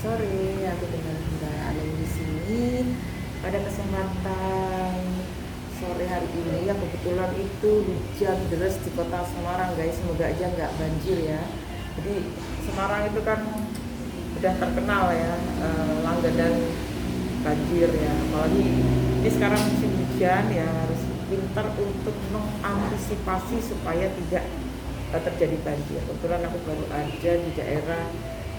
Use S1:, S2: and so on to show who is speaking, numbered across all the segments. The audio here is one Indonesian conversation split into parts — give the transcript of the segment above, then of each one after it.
S1: sore, aku dengan Mbak Aleng di sini. Pada kesempatan sore hari ini, ya kebetulan itu hujan deras di kota Semarang, guys. Semoga aja nggak banjir ya. Jadi Semarang itu kan udah terkenal ya, langganan banjir ya. Apalagi ini sekarang musim hujan ya, harus pintar untuk mengantisipasi supaya tidak terjadi banjir. Kebetulan aku baru aja di daerah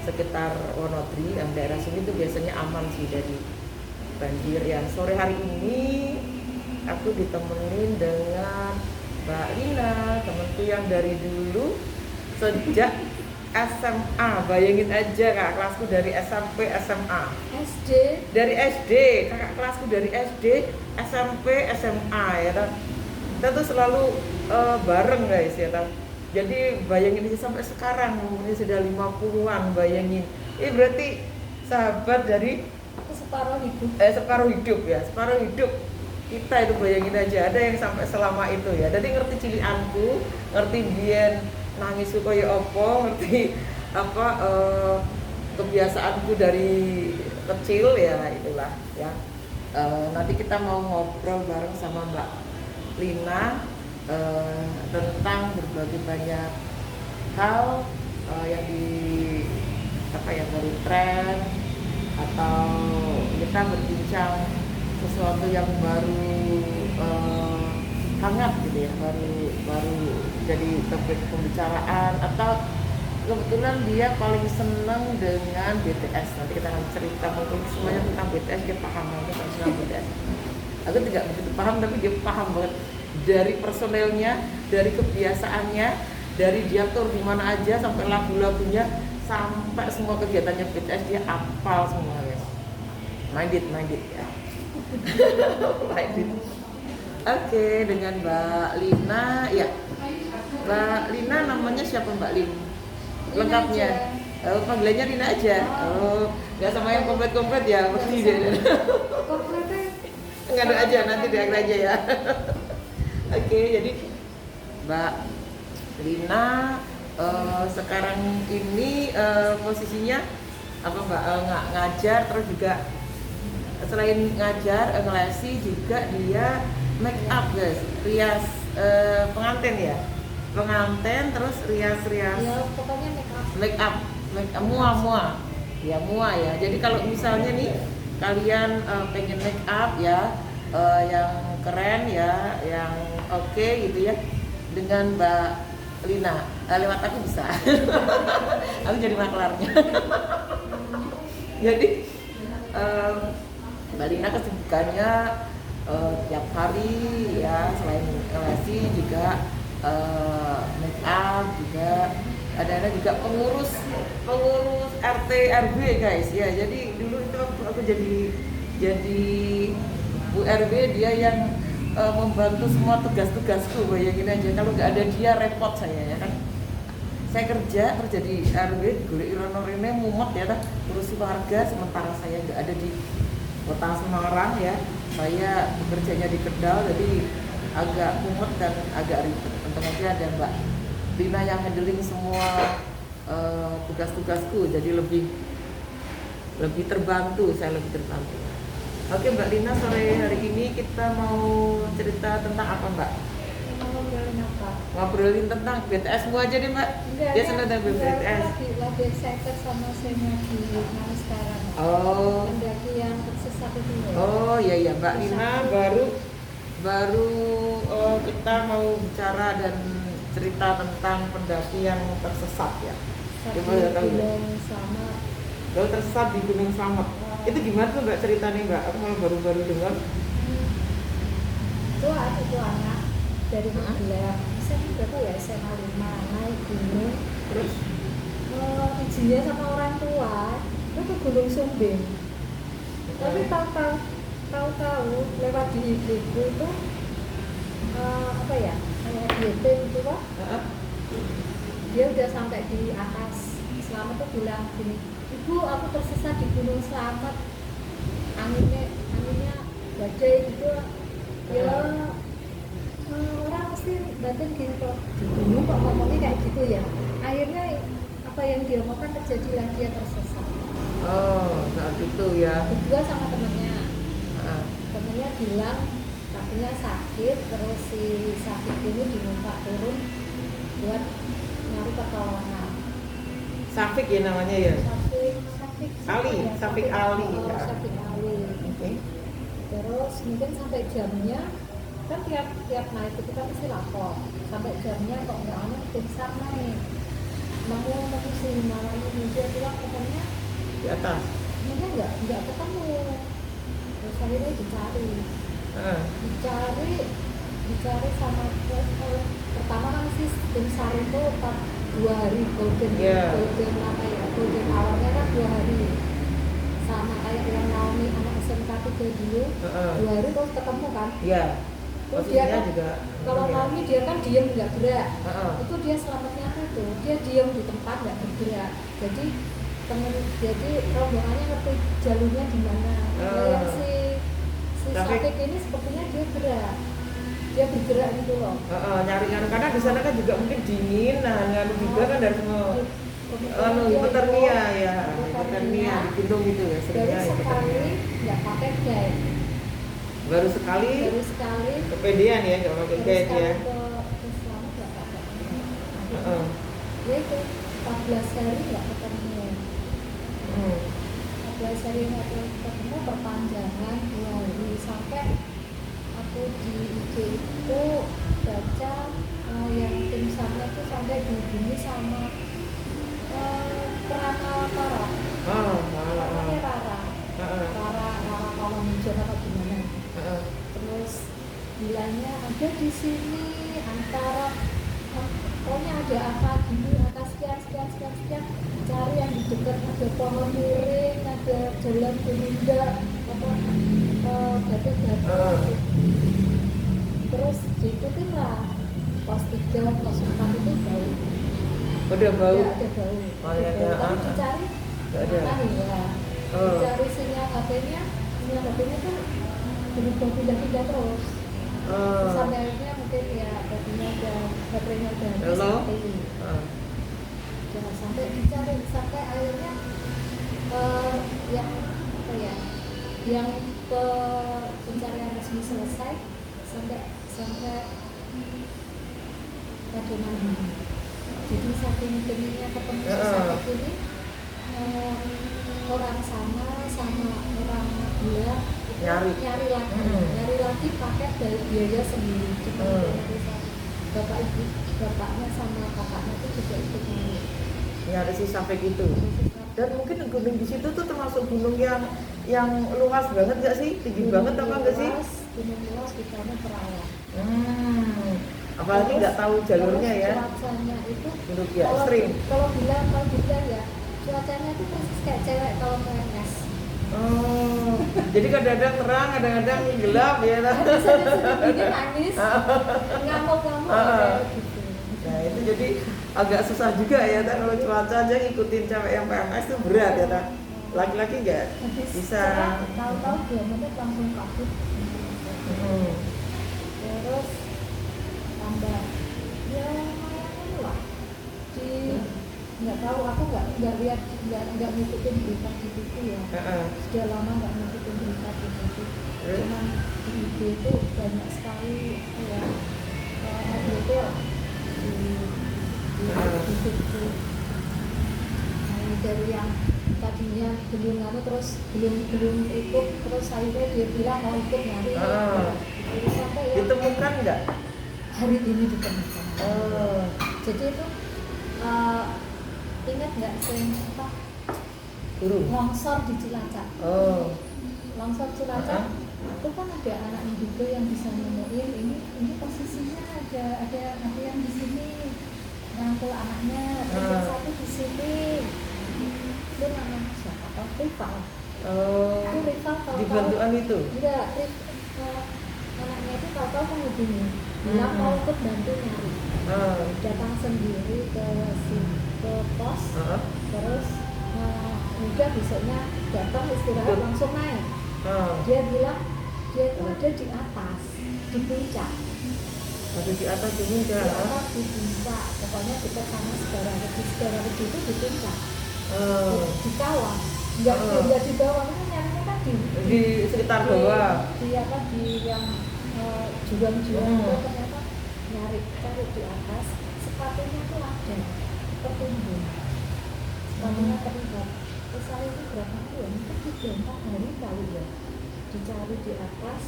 S1: sekitar Wonodri, daerah sini tuh biasanya aman sih dari banjir ya. Sore hari ini aku ditemenin dengan Mbak Lina, temanku yang dari dulu sejak SMA. Bayangin aja, kak kelasku dari SMP, SMA,
S2: SD.
S1: dari SD, kakak kelasku dari SD, SMP, SMA ya kan. Kita tuh selalu bareng guys ya kan. Jadi bayangin aja sampai sekarang umurnya sudah 50-an, bayangin. Ini berarti sahabat dari
S2: Separuh hidup.
S1: Separuh hidup ya, separuh hidup kita itu, bayangin aja ada yang sampai selama itu ya. Jadi ngerti cilianku, ngerti biyen nangis kaya opo, ngerti apa kebiasaanku dari kecil ya, itulah ya. Nanti kita mau ngobrol bareng sama Mbak Lina tentang berbagai banyak hal yang di apa ya, baru tren, atau kita berbincang sesuatu yang baru hangat gitu ya, baru jadi topik pembicaraan, atau kebetulan dia paling seneng dengan BTS. Nanti kita akan cerita mungkin semuanya tentang BTS, dia paham banget tentang BTS. Aku tidak begitu paham, tapi dia paham banget dari personelnya, dari kebiasaannya, dari dia tur di mana aja, sampai lagu-lagunya, sampai semua kegiatannya BTS dia hafal semua guys. Minded ya. Minded. Oke, dengan Mbak Lina ya. Mbak Lina namanya siapa Mbak Lin? Lengkapnya? Panggilannya Lina aja. Oh, nggak sama yang komplit-komplit ya?
S2: Kompletnya
S1: Nggak ada aja, nanti diangkat aja ya. Oke, jadi Mbak Lina sekarang ini posisinya apa Mbak? Ngajar, terus juga selain ngajar, ngelesi juga dia make up guys, rias pengantin ya, pengantin, terus rias-rias
S2: ya pokoknya
S1: make up mua ya, mua ya. Jadi kalau misalnya nih kalian pengen make up ya, yang keren ya, yang oke gitu ya, dengan Mbak Lina lewat aku bisa. Aku jadi maklarnya. Jadi Mbak Lina kesibukannya tiap hari ya, selain ngelesi juga make up, juga ada juga pengurus RT RW guys ya. Jadi dulu itu waktu aku jadi Bu RW, dia yang membantu semua tugas-tugasku. Bayangin aja kalau nggak ada dia repot saya ya kan. Saya kerja di RW, golek iron-irone mumet ya, ngurusi warga, sementara saya nggak ada di kota Semarang ya. Saya bekerjanya di Kendal, jadi agak mumet dan agak ribet. Untung aja ada Mbak Lina yang handling semua tugas-tugasku, jadi lebih terbantu, saya lebih terbantu. Oke Mbak Lina, sore hari ini kita mau cerita tentang apa Mbak?
S2: ngobrolin apa?
S1: Ngobrolin tentang BTS semua aja deh Mbak. Dia senang dengan BTS.
S2: Lagi excited sama saya di mana sekarang.
S1: Oh.
S2: Pendaki yang tersesat itu ya.
S1: Oh iya Mbak Lina baru kita mau bicara dan cerita tentang pendaki yang tersesat ya.
S2: Di
S1: Gimana tahu?
S2: Gunung sama.
S1: Lalu tersesat di Gunung Slamet. Itu gimana tuh Mbak ceritanya Mbak? Aku malah baru dengar.
S2: Itu anak dari Magelang. SMA berapa ya? SMA 5 naik gunung.
S1: Terus
S2: Izinnya sama orang tua itu ke Gunung Sumbing. Tapi tahu lewat di ibu itu apa ya, kayak diet gitu Pak. Dia udah sampai di atas. Selamat tuh bilang gini, Ibu aku tersesat di Gunung Slamet, anginnya badai gitu ya. Orang pasti batin gini kok, di gunung kok ngomongnya kayak gitu ya. Akhirnya apa yang dia mau kan terjadi lagi, dia tersesat.
S1: Oh, saat itu ya.
S2: Berdua sama temennya,
S1: Ah,
S2: temennya bilang kakinya sakit, terus si sakit ini diminta turun buat nyari pertolongan.
S1: Safik ya namanya ya.
S2: Safik
S1: Ali,
S2: ya,
S1: Safik Ali,
S2: oh,
S1: ya.
S2: Safik Ali.
S1: Oke.
S2: Terus mungkin sampai jamnya kan tiap naik itu kan mesti lapor, sampai jamnya kok nggak ada pingsan naik. Mau si mana ini dia bilang katanya
S1: Di atas.
S2: mungkin nggak ketemu. Terus akhirnya dicari
S1: Ah,
S2: dicari sama pertama kan si tim SAR itu 2 hari golden
S1: Yeah.
S2: golden apa ya, golden hournya kan 2 hari, sama kayak yang Naomi anak SMK 3 dulu. 2 hari terus ketemu kan.
S1: Iya.
S2: Terus dia
S1: Posisinya
S2: kan,
S1: juga.
S2: kalau
S1: ya.
S2: Naomi dia kan diem nggak gerak.
S1: Heeh.
S2: Itu dia selamatnya itu dia diem di tempat nggak bergerak. Jadi rombongannya ngerti jalurnya di mana. Nah, yang si Safik ini sepertinya dia gerak, dia bergerak gitu loh.
S1: Nyari karena di sana kan juga mungkin dingin, nah nganu juga kan dari semua hipotermia ya, hipotermia di gunung itu ya seringnya
S2: Baru sekali
S1: hipotermia.
S2: nggak pakai guide,
S1: Baru sekali kepedean ya nggak pakai guide ya.
S2: ke Selama nggak pakai.
S1: Heeh.
S2: Ya itu 14 hari nggak ketemu. 14 hari nggak ketemu, perpanjangan 2 hari, sampai aku di IG itu baca yang tim SAR-nya itu sampai dihubungi sama Rara namanya Rara Pawang Hijau atau gimana. Terus bilangnya ada di sini antara pokoknya ada apa gini, atas sekian, cari yang di dekat ada pohon miring, ada jalan berlinda, apa batu-batu. Terus diikutin lah, pos 3, pos 4 itu bau.
S1: Udah bau.
S2: Ya, ada bau.
S1: Oh, ya, ada.
S2: Tapi dicari
S1: Nggak ada.
S2: mana ya? Dicari sinyal HP-nya tuh berubah pindah-pindah terus. Sampai akhirnya mungkin ya baterainya udah habis mati. Ya, sampai dicari sampai akhirnya yang apa ya, yang pencarian resmi selesai sampai pada malam. Jadi saking pengennya ketemu sesama ini, orang sana sama orang dia nyari lagi pakai biaya sendiri. Bapaknya sama kakaknya itu juga ikut
S1: nyari si Safik itu. Dan mungkin gunung di situ tuh termasuk gunung yang luas banget nggak sih? Tinggi banget apa enggak sih?
S2: Gunung luas di sana perawan.
S1: Apalagi nggak tahu jalurnya ya.
S2: Cuacanya itu
S1: Ya, ekstrim.
S2: Kalau bilang ya, cuacanya itu persis kayak cewek kalau PMS.
S1: Oh, jadi kadang-kadang terang, kadang-kadang gelap ya.
S2: Sedih nangis, ngamuk-ngamuk kayak gitu.
S1: Nah itu jadi agak susah juga ya, kalau cuaca aja ngikutin cewek yang PMS itu berat ya. Laki-laki nggak bisa.
S2: Tahu-tahu 2 menit langsung kabut. Terus tambah ya lumayan lah di nggak tahu, aku nggak lihat, nggak ngikutin berita di TV ya. Sudah lama nggak ngikutin berita di TV. Cuman di IG itu banyak sekali ya detail di situ. Dari yang tadinya belum ikut, terus akhirnya dia bilang mau ikut nyari. Sampai ya,
S1: ditemukan nggak?
S2: hari ini ditemukan. Jadi itu ingat nggak apa longsor di Cilacap? Longsor Cilacap itu kan ada anaknya juga yang bisa nemuin ini posisinya ada yang di sini ngangkul anaknya, terus yang satu di sini. Itu namanya siapa? Rival. Itu Rival tahu.
S1: Di bantuan itu?
S2: Enggak, anaknya itu tahu menghubungi, bilang mau ikut bantu nyari. Datang sendiri ke pos, terus udah besoknya datang istirahat langsung naik. Dia bilang dia itu ada di atas, di puncak.
S1: Masih di atas ini
S2: Di
S1: enggak?
S2: atas di puncak, pokoknya dekat sama Segara Reji itu di puncak,
S1: Oh.
S2: di kawah, nggak di bawah, itu nyarinya kan
S1: Di sekitar bawah.
S2: di apa di yang jurang-jurang itu
S1: Hmm.
S2: ternyata cari di atas, sepatunya tuh ada tertimbun, sepatunya terlibat. Terus saya itu berapa hari ya? Mungkin 3-4 hari kali ya, dicari di atas.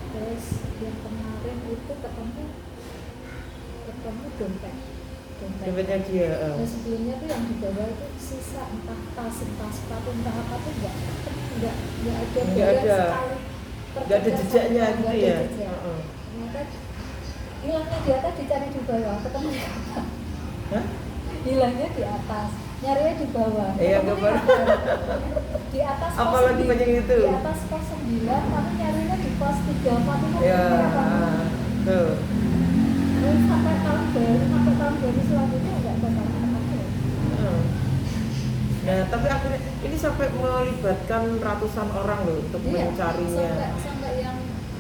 S2: Terus yang kemarin itu ketemu dompet.
S1: Dompetnya dia.
S2: Nah sebelumnya tuh yang di bawah itu sisa entah tas sepatu entah apa tuh nggak ada
S1: Nggak ada.
S2: sekali
S1: Nggak ada jejaknya gitu
S2: nggak
S1: ya.
S2: ada jejak. Ternyata hilangnya di atas, dicari di bawah, ketemu di atas.
S1: Hah?
S2: Hilangnya di atas, nyarinya di bawah.
S1: Iya,
S2: ketemunya
S1: gambar.
S2: di atas pos
S1: Apalagi
S2: 9,
S1: banyak itu.
S2: di atas pos 9, tapi nyarinya di pos 34 itu
S1: Ya, tuh.
S2: terus sampai tahun baru selanjutnya nggak bakal ketemu.
S1: Hmm. Nah, tapi akhirnya ini sampai melibatkan ratusan orang loh untuk
S2: Iya,
S1: mencarinya.
S2: sampai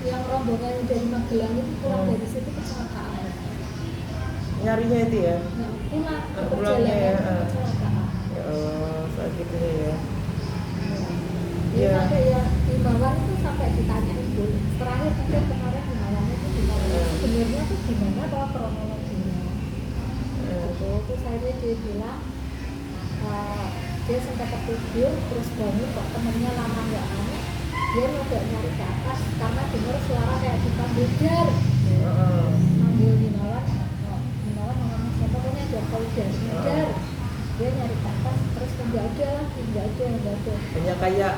S2: yang rombongan dari Magelang itu pulang dari situ kecelakaan.
S1: Nyarinya itu ya.
S2: Nah, pulang ke
S1: Pulangnya ya.
S2: perjalanan kecelakaan.
S1: Ya Allah, saat gitunya ya.
S2: Dia
S1: Iya.
S2: sampai ya Himawan itu sampai ditanya itu terakhir mungkin kemarin Himawannya itu gimana? Sebenarnya tuh gimana kalau kronologinya? Terus akhirnya dia bilang dia sempat tertidur terus bangun kok temennya lama nggak anu, dia nggak nyari ke atas karena dengar suara kayak dipanggil Dar. Manggil Himawan ngomong siapa, pokoknya ada Dar. Dia nyari ke atas terus nggak ada.
S1: Hanya kayak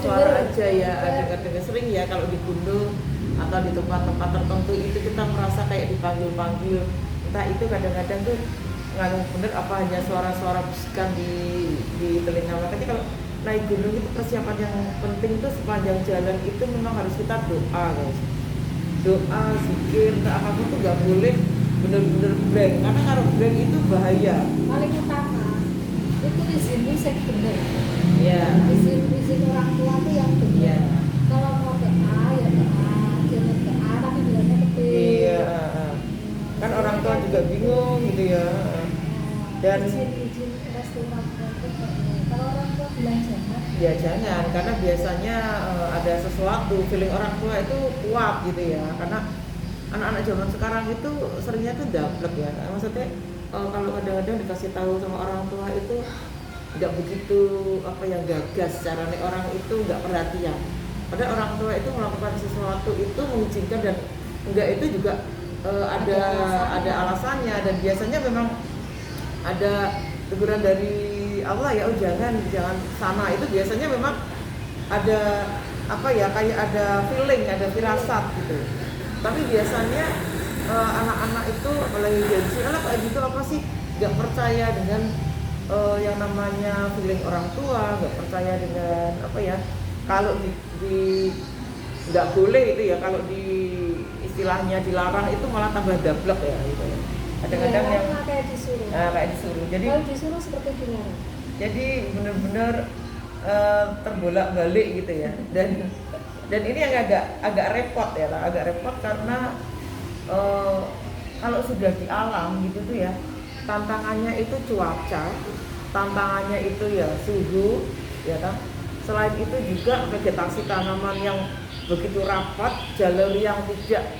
S1: suara aja ya, ada sering ya kalau di gunung atau di tempat-tempat tertentu itu kita merasa kayak dipanggil-panggil. Entah itu kadang-kadang tuh nggak bener apa hanya suara-suara bisikan di telinga. Makanya kalau naik gunung itu persiapan yang penting itu sepanjang jalan itu memang harus kita doa guys. Doa, zikir, apapun tuh nggak boleh bener-bener blank, karena kalau blank itu bahaya.
S2: Paling utama itu izin musik bener.
S1: Ya.
S2: Izin orang tua tuh yang bener.
S1: Iya.
S2: Kalau mau ke A ya ke A, jangan ke A tapi bilangnya ke B.
S1: Iya. Kan orang tua juga bingung gitu ya. Dan
S2: izin restu orang tua itu kalau orang tua bilang jangan.
S1: ya jangan, karena biasanya ada sesuatu, feeling orang tua itu kuat gitu ya. Karena anak-anak zaman sekarang itu seringnya tuh daplek ya. Maksudnya kalau kadang-kadang dikasih tahu sama orang tua itu nggak begitu apa yang gagas, caranya orang itu nggak perhatian. Padahal orang tua itu melakukan sesuatu itu mengizinkan dan enggak itu juga ada alasannya, dan biasanya memang ada teguran dari Allah ya, oh jangan sana, itu biasanya memang ada apa ya, kayak ada feeling, ada firasat gitu. Tapi biasanya anak-anak itu apalagi Gen-Z kayak gitu apa sih, nggak percaya dengan yang namanya feeling orang tua, nggak percaya dengan apa ya, kalau di nggak boleh itu ya, kalau di istilahnya dilarang itu malah tambah dablek ya gitu ya. Kadang-kadang yang
S2: kayak disuruh.
S1: Kayak disuruh. Jadi
S2: kalau disuruh seperti dilarang.
S1: Jadi benar-benar terbolak-balik gitu ya. Dan ini yang agak repot ya, agak repot karena kalau sudah di alam gitu tuh ya, tantangannya itu cuaca, tantangannya itu ya suhu, ya kan. Selain itu juga vegetasi tanaman yang begitu rapat, jalur yang tidak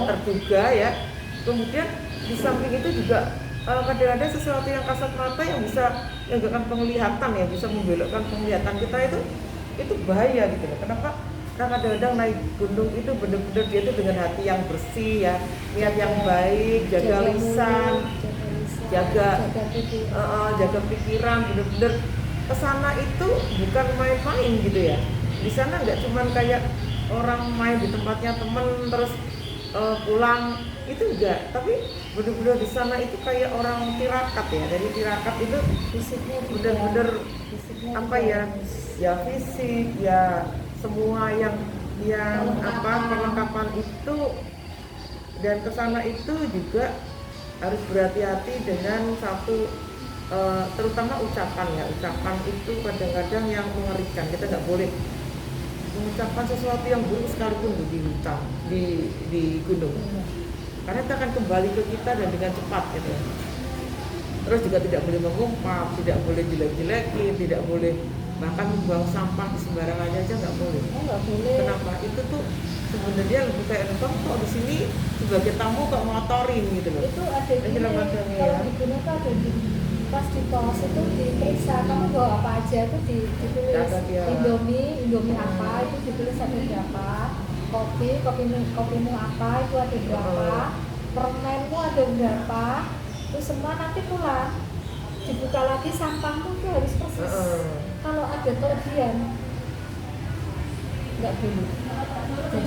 S1: terduga ya. Kemudian di samping itu juga kadang-kadang sesuatu yang kasat mata yang bisa mengganggu penglihatan ya, bisa membelokkan penglihatan kita, itu bahaya gitu loh. Kenapa? Karena kadang-kadang naik gunung itu benar-benar dia itu dengan hati yang bersih ya, niat yang baik, jaga lisan, jaga pikiran, benar-benar kesana itu bukan main-main gitu ya. Di sana nggak cuman kayak orang main di tempatnya temen terus pulang, itu enggak, tapi benar-benar di sana itu kayak orang tirakat ya. Dari tirakat itu
S2: fisiknya
S1: benar-benar apa ya, ya fisik ya, semua yang perlengkapan itu. Dan kesana itu juga harus berhati-hati dengan satu terutama ucapan ya. Ucapan itu kadang-kadang yang mengerikan, kita nggak boleh mengucapkan sesuatu yang buruk sekalipun di hutan, di gunung. Karena itu akan kembali ke kita dan dengan cepat gitu. Terus juga tidak boleh mengumpat, tidak boleh jelek-jelekin, tidak boleh bahkan membuang sampah di sembarangan aja nggak boleh.
S2: Oh, nggak boleh.
S1: Kenapa? Itu tuh sebenarnya lebih kayak kamu kok di sini sebagai tamu kok ngotorin gitu loh.
S2: Itu ada gini,
S1: Macamnya
S2: kalau
S1: ya.
S2: di gunung tuh ada di pas di pos itu diperiksa kamu bawa apa aja, itu ditulis
S1: Catat ya.
S2: Indomie apa itu ditulis ada berapa, kopimu apa itu ada berapa, permenmu ada berapa, itu semua nanti pulang dibuka lagi sampahmu tuh harus persis. Kalau ada kelebihan nggak boleh.